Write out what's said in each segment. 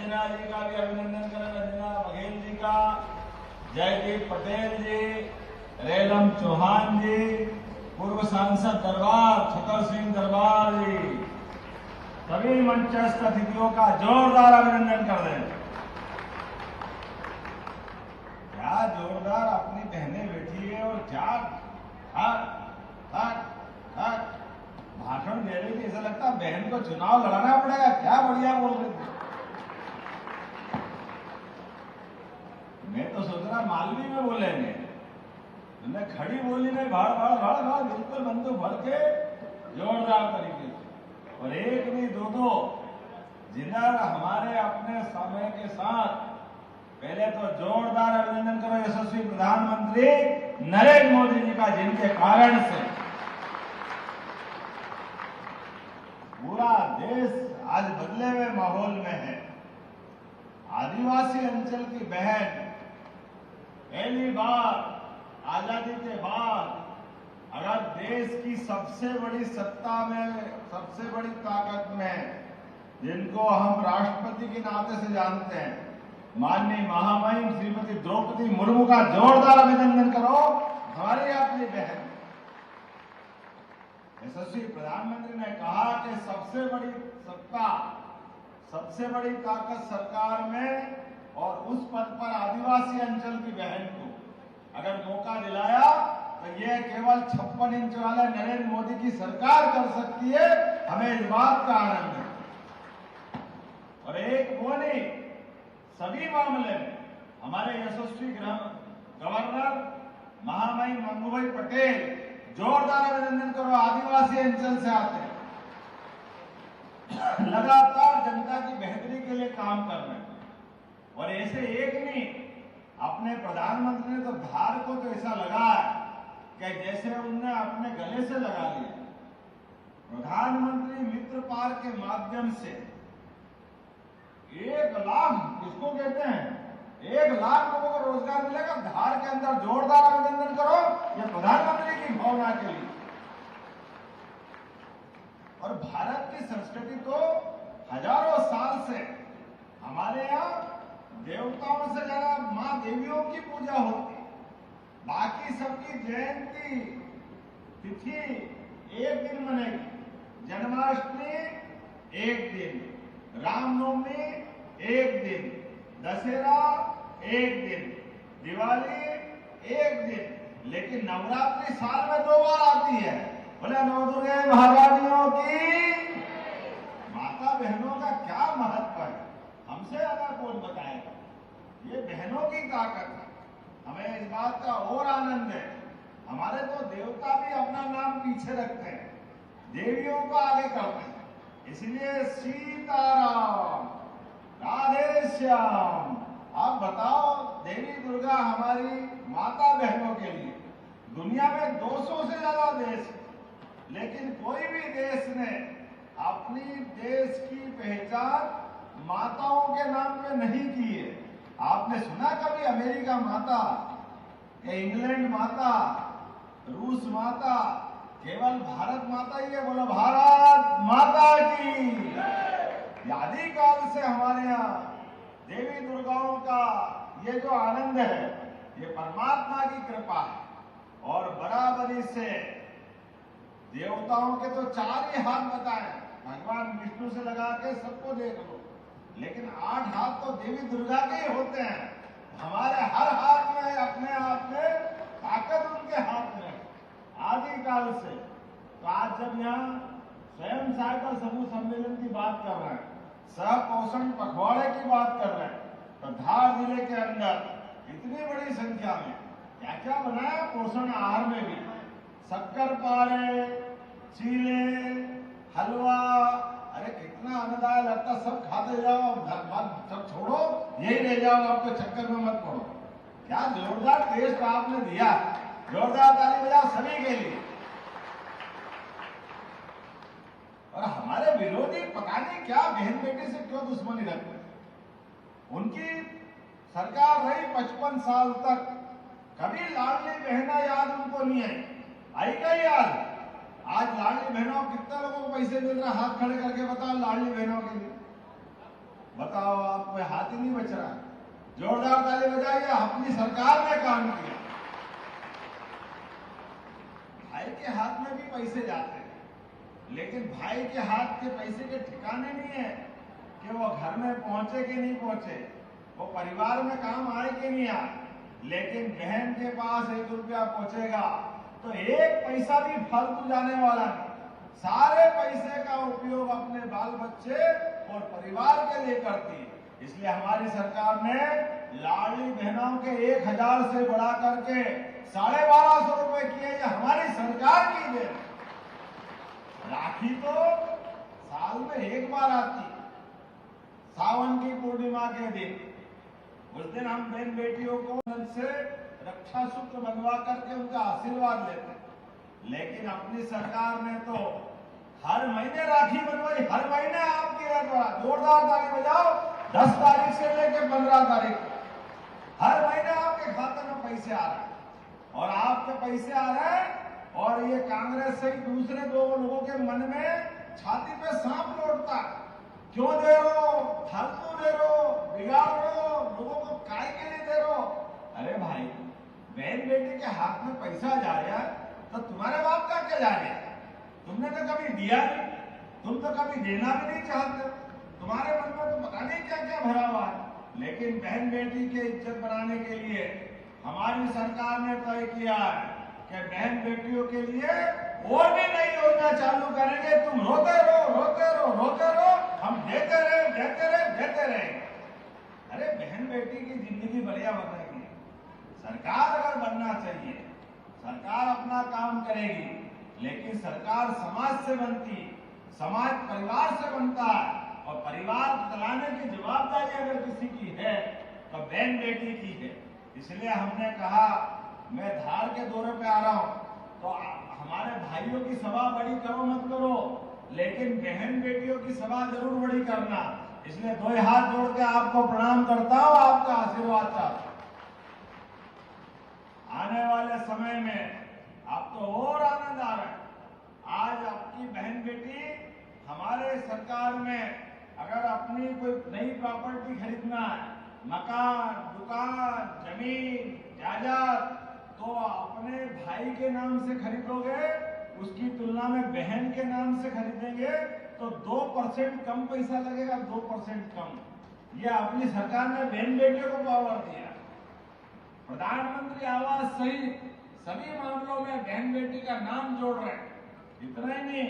रंजना जी का भी अभिनंदन करें, रंजना बघेल जी का, जयदीप पटेल जी, रेलम चौहान जी, पूर्व सांसद दरबार छतर सिंह दरबार जी, सभी मंचस्थ अतिथियों का जोरदार अभिनंदन कर दें। क्या जोरदार अपनी बहनें बैठी है और क्या भाषण दे रही थी, ऐसा लगता बहन को चुनाव लड़ाना पड़ेगा। क्या बढ़िया बोल रही थी। मैं तो सोच रहा मालवी में बोलेंगे, मैंने खड़ी बोली में भाड़ भाड़ भाड़ भाड़ बिल्कुल बंदूक भर के जोरदार तरीके से, और एक नहीं दो दो जिधर हमारे अपने समय के साथ। पहले तो जोरदार अभिनंदन करो यशस्वी प्रधानमंत्री नरेंद्र मोदी जी का, जिनके कारण से पूरा देश आज बदले हुए माहौल में है। आदिवासी अंचल की बहन पहली बार आजादी के बाद अगर देश की सबसे बड़ी सत्ता में, सबसे बड़ी ताकत में, जिनको हम राष्ट्रपति के नाते से जानते हैं, माननीय महामहिम श्रीमती द्रौपदी मुर्मू का जोरदार अभिनंदन करो। हमारी अपनी बहन यशस्वी प्रधानमंत्री ने कहा कि सबसे बड़ी सत्ता, सबसे बड़ी ताकत सरकार में, और उस पद पर आदिवासी अंचल की बहन को अगर मौका दिलाया तो यह केवल 56 इंच वाले नरेंद्र मोदी की सरकार कर सकती है। हमें इस बात का आनंद है। और एक वो नहीं, सभी मामले में हमारे यशस्वी गवर्नर महामहिम मंगूभाई पटेल, जोरदार अभिनंदन करो। आदिवासी अंचल से आते हैं, लगातार जनता की बेहतरी के लिए काम कर रहे हैं। और ऐसे एक नहीं, अपने प्रधानमंत्री ने तो धार को तो ऐसा लगा कि जैसे उनने अपने गले से लगा लिया। प्रधानमंत्री मित्र पार के माध्यम से 1 लाख, इसको कहते हैं 1 लाख लोगों को रोजगार मिलेगा। धार के अंदर जोरदार अभिनंदन करो ये प्रधानमंत्री की भावना के लिए। और भारत की संस्कृति तो हजारों साल से हमारे यहाँ देवताओं से ज्यादा मां देवियों की पूजा होती। बाकी सबकी जयंती तिथि एक दिन मनेगी, जन्माष्टमी एक दिन, रामनवमी एक दिन, दशहरा एक दिन, दिवाली एक दिन, लेकिन नवरात्रि साल में 2 बार आती है। बोले नवदुर्गे महारानियों की। माता बहनों का क्या महत्व है, हमसे ज्यादा कौन बताएगा। ये बहनों की ताकत है। हमें इस बात का और आनंद है, हमारे तो देवता भी अपना नाम पीछे रखते हैं, देवियों को आगे करते हैं। इसलिए सीताराम, राधे श्याम। आप बताओ, देवी दुर्गा हमारी माता बहनों के लिए दुनिया में 200 से ज्यादा देश है, लेकिन कोई भी देश ने अपनी देश की पहचान माताओं के नाम पे नहीं की है। आपने सुना कभी अमेरिका माता या इंग्लैंड माता, रूस माता? केवल भारत माता ही है। बोलो भारत माता की। आदि काल से हमारे यहाँ देवी दुर्गाओं का ये जो आनंद है, ये परमात्मा की कृपा है। और बराबरी से देवताओं के तो 4 ही हाथ बताए, भगवान विष्णु से लगा के सबको देख लो, लेकिन 8 हाथ तो देवी दुर्गा के ही होते हैं। हमारे हर हाथ में अपने आप में ताकत उनके हाथ में आदि काल से। तो आज जब यहाँ स्वयं सहायता समूह सम्मेलन की बात कर रहे हैं, सह पोषण पखवाड़े की बात कर रहे हैं, तो धार जिले के अंदर इतनी बड़ी संख्या में क्या क्या बनाया पोषण आहार में भी, शक्कर पारे, चीले, हलवा, अरे कितना आनंददायक लगता। सब खाते जाओ, सब छोड़ो, यही ले जाओ, आपको चक्कर में मत पड़ो। क्या जोरदार टेस्ट आपने दिया। जोरदार ताली बजाओ सभी के लिए। और हमारे विरोधी पता नहीं क्या बहन बेटी से क्यों दुश्मनी रखते हैं। उनकी सरकार रही 55 साल तक, कभी लाडली बहना याद उनको नहीं आई क्या याद? आज लाडली बहनों कितने लोगों को पैसे मिल रहे हैं? हाथ खड़े करके बताओ लाडली बहनों के लिए। बताओ, आप कोई हाथ ही नहीं बच रहा। जोरदार ताली बजाइए, अपनी सरकार ने काम किया। भाई के हाथ में भी पैसे जाते हैं, लेकिन भाई के हाथ के पैसे के ठिकाने नहीं है कि वो घर में पहुंचे कि नहीं पहुंचे, वो परिवार में काम आए कि नहीं आए। लेकिन बहन के पास 1 रुपया पहुंचेगा तो एक पैसा भी फालतू जाने वाला नहीं। सारे पैसे का उपयोग अपने बाल बच्चे और परिवार के लिए करती है। इसलिए हमारी सरकार ने लाडली बहनों के 1000 से बढ़ा करके 1250 रुपए किए। ये हमारी सरकार की देन। राखी तो साल में एक बार आती, सावन की पूर्णिमा के दिन। उस दिन हम बहन बेटियों को से रक्षा सूत्र बनवा करके उनका आशीर्वाद लेते। लेकिन अपनी सरकार ने तो हर महीने राखी बनवाई, हर महीने आपके द्वारा। जोरदार ताली बजाओ। 10 तारीख से लेकर 15 तारीख हर महीने आपके खाते में पैसे आ रहे हैं, और आपके पैसे आ रहे हैं। और ये कांग्रेस से दूसरे 2 लोगों के मन में छाती पे सांप लौटता है। क्यों दे रहे हो, फालतू दे रहे हो, बिगाड़ रहे हो, लोगों को काय के लिए दे रहे हो। अरे भाई, बहन बेटी के हाथ में पैसा जा रहा है तो तुम्हारे बाप का क्या जा रहा है? तुमने तो कभी दिया नहीं, तुम तो कभी देना भी नहीं चाहते। तुम्हारे मन में तो पता नहीं क्या क्या भरा हुआ है। लेकिन बहन बेटी के इज्जत बनाने के लिए हमारी सरकार ने तय किया है कि बहन बेटियों के लिए और भी नई योजना चालू करेंगे। तुम रोते रहो, रोते रहो, रोते रहो, हम देते रहे, देते रहे, देते रहे। अरे बहन बेटी की जिंदगी बढ़िया बनेगी। सरकार अगर बनना चाहिए, सरकार अपना काम करेगी, लेकिन सरकार समाज से बनती, समाज परिवार से बनता है। और परिवार चलाने की जवाबदारी अगर किसी की है तो बहन बेटी की है। इसलिए हमने कहा, मैं धार के दौरे पे आ रहा हूं, तो हमारे भाइयों की सभा बड़ी करो मत करो, लेकिन बहन बेटियों की सभा जरूर बड़ी करना। इसलिए 2 हाथ जोड़ के आपको प्रणाम करता हूं, आपका आशीर्वाद चाहता हूं। आने वाले समय में आप तो और आनंद आ रहा है। आज आपकी बहन बेटी हमारे सरकार में अगर अपनी कोई नई प्रॉपर्टी खरीदना है, मकान, दुकान, जमीन, जायदाद, तो अपने भाई के नाम से खरीदोगे, उसकी तुलना में बहन के नाम से खरीदेंगे तो 2% कम पैसा लगेगा, 2% कम। यह अपनी सरकार ने बहन बेटियों को पावर दिया। प्रधानमंत्री आवास सहित सभी मामलों में बहन बेटी का नाम जोड़ रहे हैं। इतना ही नहीं,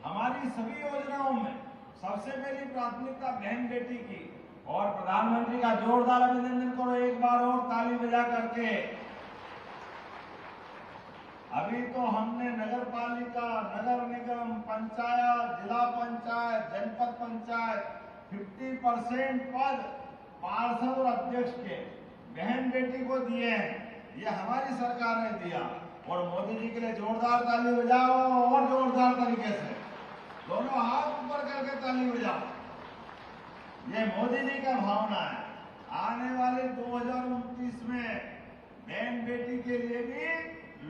हमारी सभी योजनाओं में सबसे पहली प्राथमिकता बहन बेटी की। और प्रधानमंत्री का जोरदार अभिनंदन करो एक बार और ताली बजा करके। अभी तो हमने नगर पालिका, नगर निगम, पंचायत, जिला पंचायत, जनपद पंचायत 50% पद पार्षद और अध्यक्ष के बहन बेटी को दिए हैं। ये हमारी सरकार ने दिया। और मोदी जी के लिए जोरदार ताली बजाओ, और जोरदार तरीके से दोनों हाथ ऊपर करके ताली बजाओ। ये मोदी जी का भावना है। आने वाले 2029 में बहन बेटी के लिए भी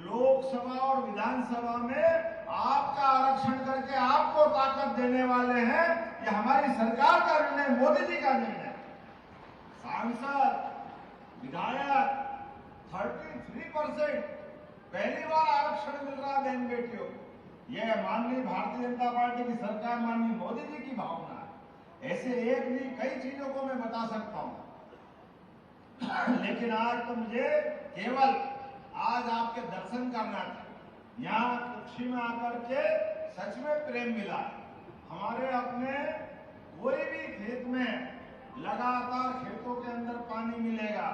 लोकसभा और विधानसभा में आपका आरक्षण करके आपको ताकत देने वाले हैं। ये हमारी सरकार का निर्णय, मोदी जी का निर्णय। सांसद, विधायक 33% पहली बार आरक्षण मिल रहा है बहन बेटियों को। यह माननीय भारतीय जनता पार्टी की सरकार, माननीय मोदी जी की भावना है। ऐसे एक नहीं कई चीजों को मैं बता सकता हूं, लेकिन आज तो मुझे केवल आज आपके दर्शन करना था। यहाँ कुक्षी में आकर के सच में प्रेम मिला। हमारे अपने कोई भी खेत में लगातार खेतों के अंदर पानी मिलेगा।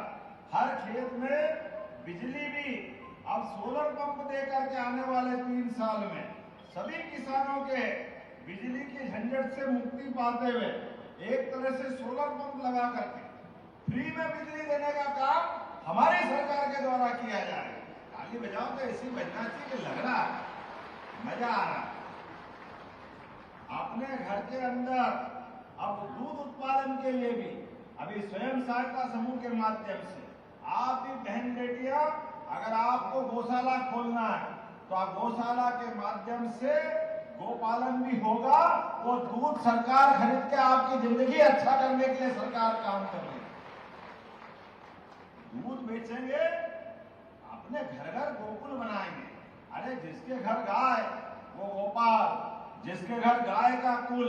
हर खेत में बिजली भी अब सोलर पंप देकर के आने वाले 3 साल में सभी किसानों के बिजली की झंझट से मुक्ति पाते हुए एक तरह से सोलर पंप लगा करके फ्री में बिजली देने का काम हमारी सरकार के द्वारा किया जाए। ताली बजाओ तो ऐसी बजना चाहिए कि लग रहा है, मजा आ रहा है। अपने घर के अंदर अब दूध उत्पादन के लिए भी अभी स्वयं सहायता समूह के माध्यम से आप भी बहन बेटियां, अगर आपको गौशाला खोलना है तो आप गौशाला के माध्यम से गोपालन भी होगा, वो दूध सरकार खरीद के आपकी जिंदगी अच्छा करने के लिए सरकार काम कर रही है। दूध बेचेंगे, अपने घर घर गोकुल बनाएंगे। अरे जिसके घर गाय वो गोपाल, जिसके घर गाय का कुल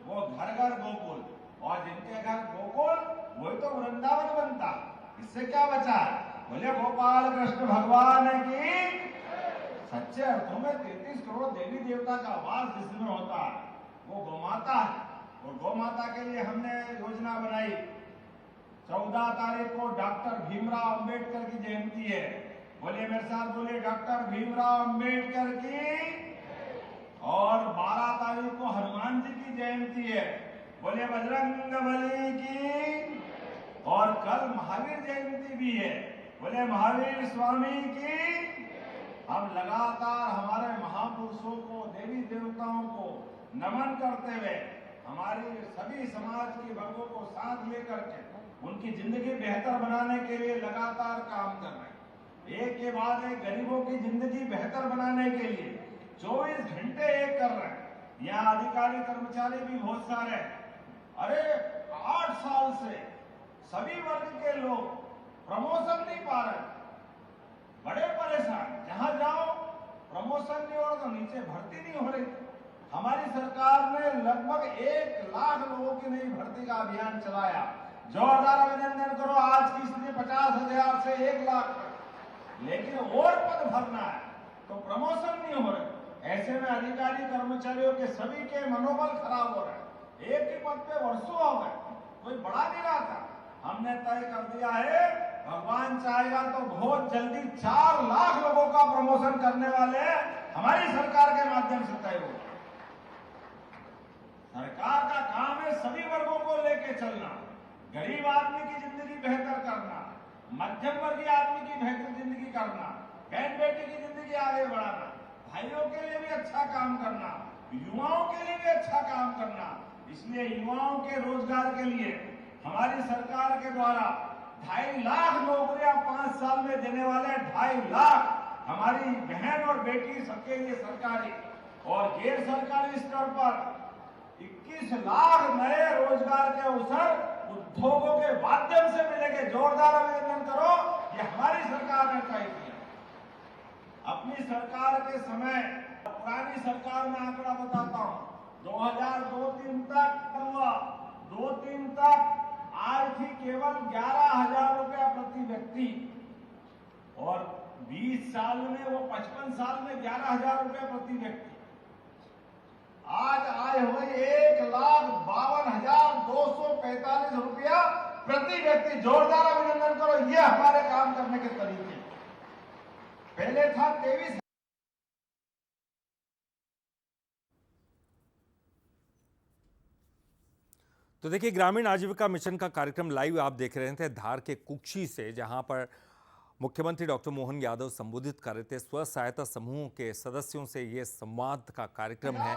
वो घर घर गोकुल, और जिनके घर गोकुल वही तो वृंदावन बनता। इससे क्या बचा है? बोले गोपाल कृष्ण भगवान की। सच्चे अर्थों में 33 करोड़ देवी देवता का वास जिसमें होता है वो गोमाता है। और गोमाता के लिए हमने योजना बनाई। 14 तारीख को डॉक्टर भीमराव अंबेडकर की जयंती है। बोले मेरे साथ, बोले डॉक्टर भीमराव अंबेडकर की। और 12 तारीख को हनुमान जी की जयंती है। बोले बजरंगबली की। और कल महावीर जयंती भी है। बोले महावीर स्वामी की। हम लगातार हमारे महापुरुषों को, देवी देवताओं को नमन करते हुए हमारी सभी समाज के वर्गों को साथ लेकर के उनकी जिंदगी बेहतर बनाने के लिए लगातार काम कर रहे हैं। एक के बाद एक गरीबों की जिंदगी बेहतर बनाने के लिए 24 घंटे एक कर रहे हैं। यहाँ अधिकारी कर्मचारी भी बहुत सारे हैं। अरे 8 साल से सभी वर्ग के लोग प्रमोशन नहीं पा रहे, बड़े परेशान। जहां जाओ प्रमोशन नहीं हो रहा, तो नीचे भर्ती नहीं हो रही। हमारी सरकार ने लगभग 1 लाख लोगों की नई भर्ती का अभियान चलाया। जोरदार अभिनंदन करो। आज की स्थिति 50,000 से 1 लाख, लेकिन और पद भरना है तो प्रमोशन नहीं हो रहे। ऐसे में अधिकारी कर्मचारियों के सभी के मनोबल खराब हो रहे हैं। एक ही पद पे वर्षों हो गए, कोई बढ़ा नहीं रहा था। हमने तय कर दिया है, भगवान चाहेगा तो बहुत जल्दी 4 लाख लोगों का प्रमोशन करने वाले हमारी सरकार के माध्यम से तय होगा। सरकार का काम है सभी वर्गों को लेके चलना, गरीब आदमी की जिंदगी बेहतर करना, मध्यम वर्गीय आदमी की बेहतर जिंदगी करना, बहन बेटी की जिंदगी आगे बढ़ाना, भाइयों के लिए भी अच्छा काम करना, युवाओं के लिए भी अच्छा काम करना। इसलिए युवाओं के रोजगार के लिए हमारी सरकार के द्वारा 2.5 लाख नौकरियां 5 साल में देने वाले 2.5 लाख हमारी बहन और बेटी सबके लिए सरकारी और गैर सरकारी स्तर पर 21 लाख नए रोजगार के अवसर उद्योगों के माध्यम से मिलेंगे। जोरदार अभिनंदन करो, ये हमारी सरकार ने तय किया। अपनी सरकार के समय, पुरानी सरकार में आंकड़ा बताता हूं, 2002-03 तक हुआ, 2-3 तक आज थी केवल 11,000 रुपया प्रति व्यक्ति, और 20 साल में वो 55 साल में 11,000 रुपया प्रति व्यक्ति। आज आए हुए 1,52,245 रुपया प्रति व्यक्ति। जोरदार अभिनंदन करो, ये हमारे काम करने के तरीके। पहले था 23। तो देखिए, ग्रामीण आजीविका मिशन का कार्यक्रम लाइव आप देख रहे थे धार के कुक्षी से, जहां पर मुख्यमंत्री डॉक्टर मोहन यादव संबोधित कर रहे थे। स्व सहायता समूहों के सदस्यों से ये संवाद का कार्यक्रम है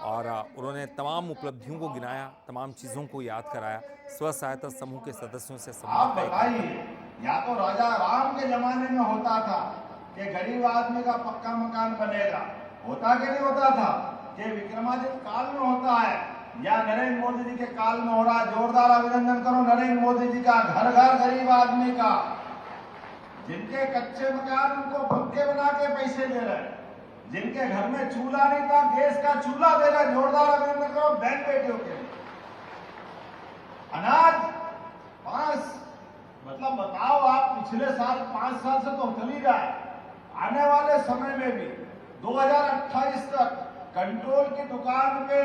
और उन्होंने तमाम उपलब्धियों को गिनाया, तमाम चीज़ों को याद कराया। स्व सहायता समूह के सदस्यों से संवाद। या तो राजा राम के जमाने में होता था कि गरीब आदमी का पक्का मकान बनेगा, होता कि नहीं होता था? कि विक्रमादित्य काल में होता है या नरेंद्र मोदी जी के काल में हो रहा है? जोरदार अभिनंदन करो नरेंद्र मोदी जी का। घर घर गरीब आदमी का, जिनके कच्चे मकान उनको पक्के बना के पैसे दे रहे हैं, जिनके घर में चूल्हा नहीं था गैस का चूल्हा दे रहा है। जोरदार अभिनंदन करो बहन बेटियों के। अनाज 5, मतलब बताओ आप, पिछले साल 5 साल से तो चल ही रहा है। आने वाले समय में भी 2028 तक कंट्रोल की दुकान पे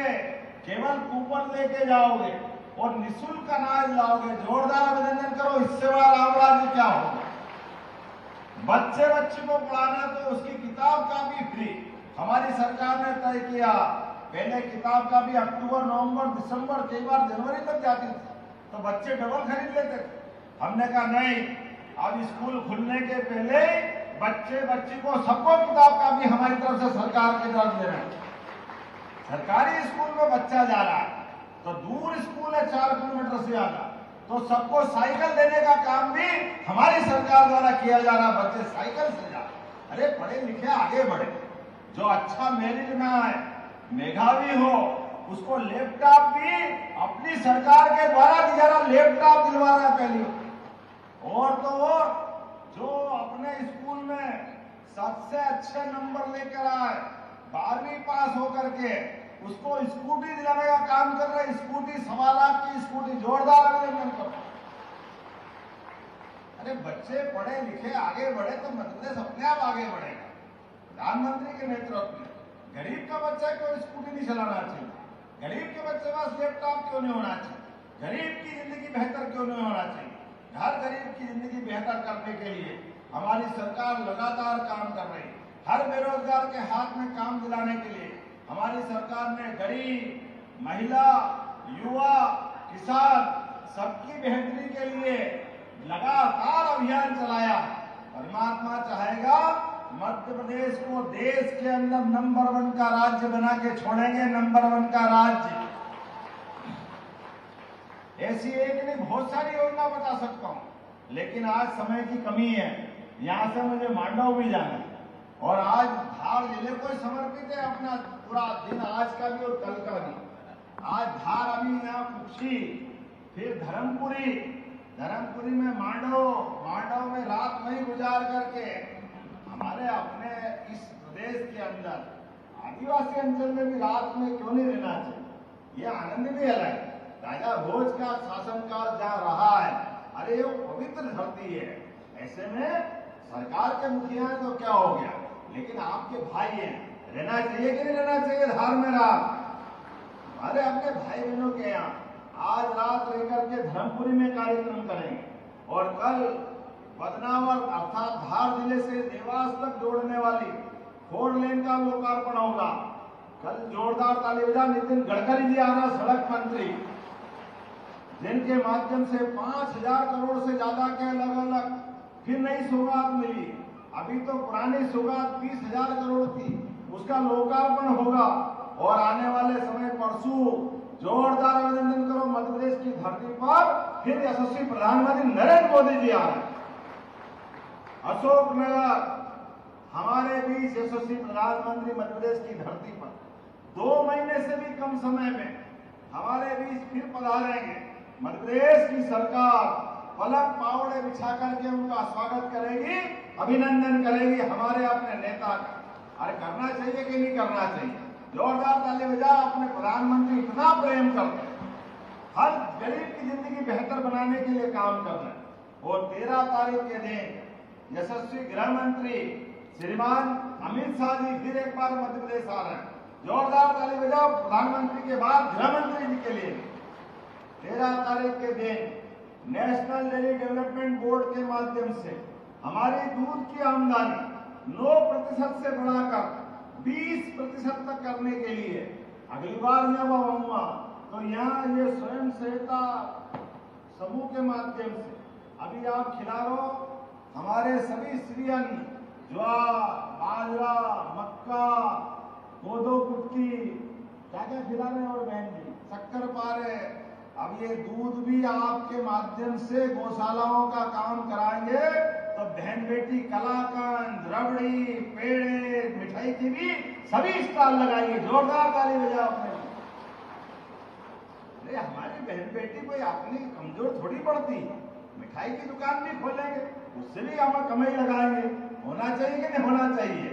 केवल कूपन लेके जाओगे और निःशुल्क अनाज लाओगे। जोरदार अभिनंदन करो, इससे बड़ा राम राज्य क्या होगा? बच्चे को पढ़ाना तो उसकी किताब का भी फ्री हमारी सरकार ने तय किया। पहले किताब का भी अक्टूबर, नवंबर, दिसंबर, कई बार जनवरी तक जाती थी, तो बच्चे डबल खरीद लेते थे। हमने कहा नहीं, अब स्कूल खुलने के पहले बच्ची को सबको किताब का भी हमारी तरफ से सरकार की तरफ देना है। सरकारी स्कूल में बच्चा जा रहा है तो दूर स्कूल है 4 किलोमीटर से ज्यादा, तो सबको साइकिल देने का काम भी हमारी सरकार द्वारा किया जा रहा। बच्चे साइकिल से जा, अरे पढ़े लिखे आगे बढ़े, जो अच्छा मेरिट में आए मेधावी हो उसको लैपटॉप भी अपनी सरकार के द्वारा दिया रहा, लैपटॉप दिलवा रहा पहली। और तो और जो अपने स्कूल में सबसे अच्छे नंबर लेकर आए 12वीं पास होकर के उसको स्कूटी दिलाने का काम कर रहे। स्कूटी 1.25 लाख की स्कूटी, जोरदार अभिनंदन करो। अरे बच्चे पढ़े लिखे आगे बढ़े तो मध्य प्रदेश अपने आप आगे बढ़ेगा। प्रधानमंत्री के नेतृत्व में गरीब का बच्चा को स्कूटी नहीं चलाना चाहिए, गरीब के बच्चे पास लैपटॉप क्यों नहीं होना चाहिए, गरीब की जिंदगी बेहतर क्यों नहीं होना चाहिए। हर गरीब की जिंदगी बेहतर करने के लिए हमारी सरकार लगातार काम कर रही है। हर बेरोजगार के हाथ में काम दिलाने के लिए हमारी सरकार ने गरीब, महिला, युवा, किसान सबकी बेहतरी के लिए लगातार अभियान चलाया। परमात्मा चाहेगा मध्य प्रदेश को देश के अंदर नंबर 1 का राज्य बना के छोड़ेंगे, नंबर 1 का राज्य। ऐसी एक नहीं बहुत सारी योजना बता सकता हूं, लेकिन आज समय की कमी है। यहां से मुझे मांडव भी जाना है और आज धार जिले को समर्पित है अपना पूरा दिन, आज का भी और कल का भी। आज धार, अभी यहाँ कुक्षी, फिर धर्मपुरी में मांडव में रात नहीं गुजार करके हमारे अपने इस प्रदेश के अंदर आदिवासी अंचल में भी रात में क्यों नहीं रहना चाहिए। ये आनंद भी अलग है। राजा भोज का शासनकाल जहाँ रहा है, अरे ये पवित्र धरती है। ऐसे में सरकार के मुखिया है तो क्या हो गया, लेकिन आपके भाई हैं, रहना चाहिए कि नहीं रहना चाहिए धार में रात। अरे अपने भाई बहनों के यहाँ आज रात लेकर के धर्मपुरी में कार्यक्रम करेंगे और कल बदनावर अर्थात धार जिले से देवास तक जोड़ने वाली 4 लेन का लोकार्पण होगा। कल जोरदार ताली बजा। नितिन गडकरी जी आना, सड़क मंत्री, जिनके माध्यम से 5,000 करोड़ से ज्यादा के अलग अलग फिर नई सौगात मिली। अभी तो पुरानी सौगात 20,000 करोड़ थी, उसका लोकार्पण होगा। और आने वाले समय परसों जोरदार अभिनंदन करो, मध्य प्रदेश की धरती पर फिर यशस्वी प्रधानमंत्री नरेंद्र मोदी जी आ रहे हैं। अशोकनगर हमारे बीच यशस्वी प्रधानमंत्री मध्य प्रदेश की धरती पर 2 महीने से भी कम समय में हमारे बीच फिर पधारेंगे। मध्य प्रदेश की सरकार पलक पावड़े बिछा करके उनका स्वागत करेगी, अभिनंदन करेगी हमारे अपने नेता का। अरे करना चाहिए कि नहीं करना चाहिए? जोरदार ताली बजा। अपने प्रधानमंत्री इतना प्रेम करते हैं, हर गरीब की जिंदगी बेहतर बनाने के लिए काम कर रहे हैं। और 13 तारीख के दिन यशस्वी गृह मंत्री श्रीमान अमित शाह जी फिर एक बार मध्य प्रदेश आ रहे हैं। जोरदार ताली बजाओ प्रधानमंत्री के बाद गृह मंत्री जी के लिए। 13 तारीख के दिन नेशनल डेयरी डेवलपमेंट बोर्ड के माध्यम से हमारी दूध की आमदनी 9% से बढ़ाकर 20% तक करने के लिए अगली बार मैं वो आऊंगा तो यहाँ ये स्वयं सहायता समूह के माध्यम से अभी आप खिला रहे हो हमारे सभी स्त्रियन, ज्वार, बाजरा, मक्का, कोदो कुटकी, क्या क्या खिला रहे हैं और बहन जी शक्कर पारे। अब ये दूध भी आपके माध्यम से गौशालाओं का काम कराएंगे तो बहन बेटी कलाकंद, रबड़ी, पेड़े, मिठाई की भी सभी स्टॉल लगाएंगे। जोरदार ताली बजाओ अपने। अरे हमारी बहन बेटी कोई अपनी कमजोर थोड़ी पड़ती, मिठाई की दुकान भी खोलेंगे, उससे भी हम कमाई लगाएंगे। होना चाहिए कि नहीं होना चाहिए?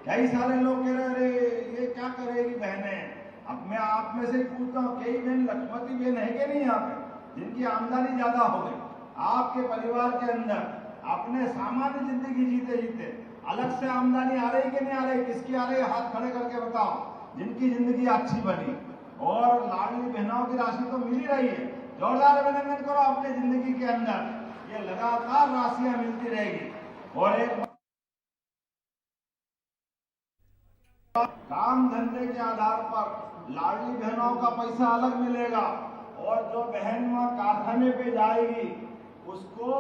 कई सारे लोग कह रहे ये क्या करेगी बहनें। अब मैं आप में से पूछता हूँ, कई बहन लखपति बहन है कि नहीं यहाँ पे जिनकी आमदनी ज्यादा हो गई? आपके परिवार के अंदर अपने सामान्य जिंदगी जीते जीते अलग से आमदनी आ रही कि नहीं आ रही? किसकी आ रही है? हाथ खड़े करके बताओ जिनकी जिंदगी अच्छी बनी। और लाडली बहनों की राशि तो मिल ही रही है। जोरदार अभिनंदन करो अपने जिंदगी के अंदर, ये लगातार राशियां मिलती रहेगी। और एक काम धंधे के आधार पर लाडली बहनों का पैसा अलग मिलेगा और जो बहन वहां कारखाने पे जाएगी उसको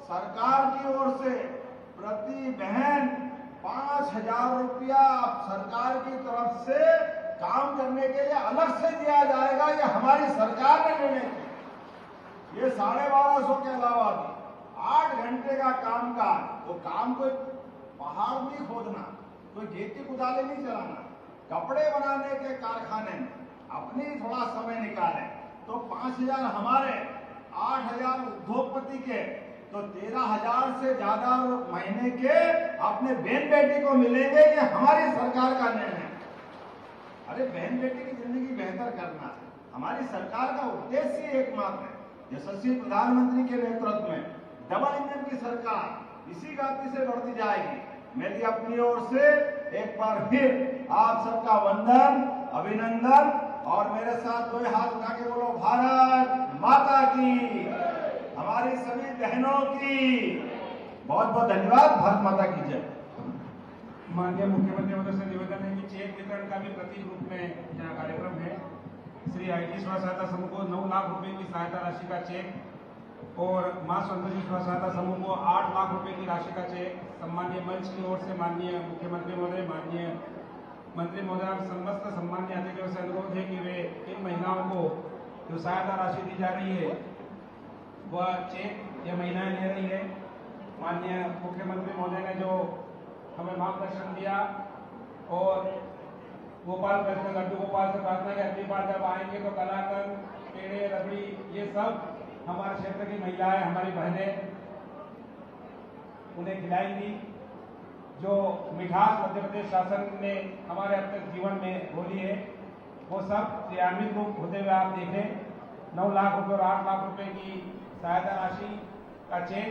सरकार की ओर से प्रति बहन 5,000 रुपया सरकार की तरफ से काम करने के लिए अलग से दिया जाएगा। ये हमारी सरकार ने निर्णय किया। ये 1250 के अलावा भी 8 घंटे का काम वो काम कोई पहाड़ नहीं खोदना, कोई खेती कुदाले नहीं चलाना, कपड़े बनाने के कारखाने में अपनी थोड़ा समय निकाले तो 5,000 हमारे, 8,000 उद्योगपति के, तो 13,000 से ज्यादा महीने के अपने बहन बेटी को मिलेंगे। ये हमारी सरकार का निर्णय है। अरे बहन बेटी की जिंदगी बेहतर करना हमारी सरकार का उद्देश्य ही एकमात्र है। यशस्वी प्रधानमंत्री के नेतृत्व में डबल इंजन की सरकार इसी गति से बढ़ती जाएगी। मेरी अपनी ओर से एक बार फिर आप सबका वंदन, अभिनंदन, और मेरे साथ दो हाथ उठा के बोलो भारत माता की, हमारी सभी बहनों की बहुत बहुत धन्यवाद। भारत माता की जय। माननीय मुख्यमंत्री महोदय से निवेदन है कि चेक वितरण का भी प्रतीक रूप में यहाँ कार्यक्रम है। श्री आईटी स्व सहायता समूह को 9 लाख रुपए की सहायता राशि का चेक और मां संतोषी स्व सहायता समूह को 8 लाख रुपए की राशि का चेक सम्मानीय मंच की ओर से माननीय मुख्यमंत्री महोदय, माननीय मंत्री महोदय, समस्त सम्मान्य अतिथियों से अनुरोध है कि वे इन महिलाओं को जो सहायता राशि दी जा रही है वह चेक ये महिलाएं ले रही है। माननीय मुख्यमंत्री महोदय ने जो हमें मार्गदर्शन दिया और गोपाल कृष्ण लड्डू गोपाल से प्रार्थना की अगली बार जब आएंगे तो कलाकंद, पेड़े, रबड़ी ये सब हमारे क्षेत्र की महिलाएं, हमारी बहनें उन्हें खिलाएंगी। जो मिठास मध्य प्रदेश शासन ने हमारे अब तक जीवन में बोली है वो सब क्रियान्वित रूप होते हुए आप देखें। 9 लाख रुपए और 8 लाख रुपए की सहायता राशि का चेक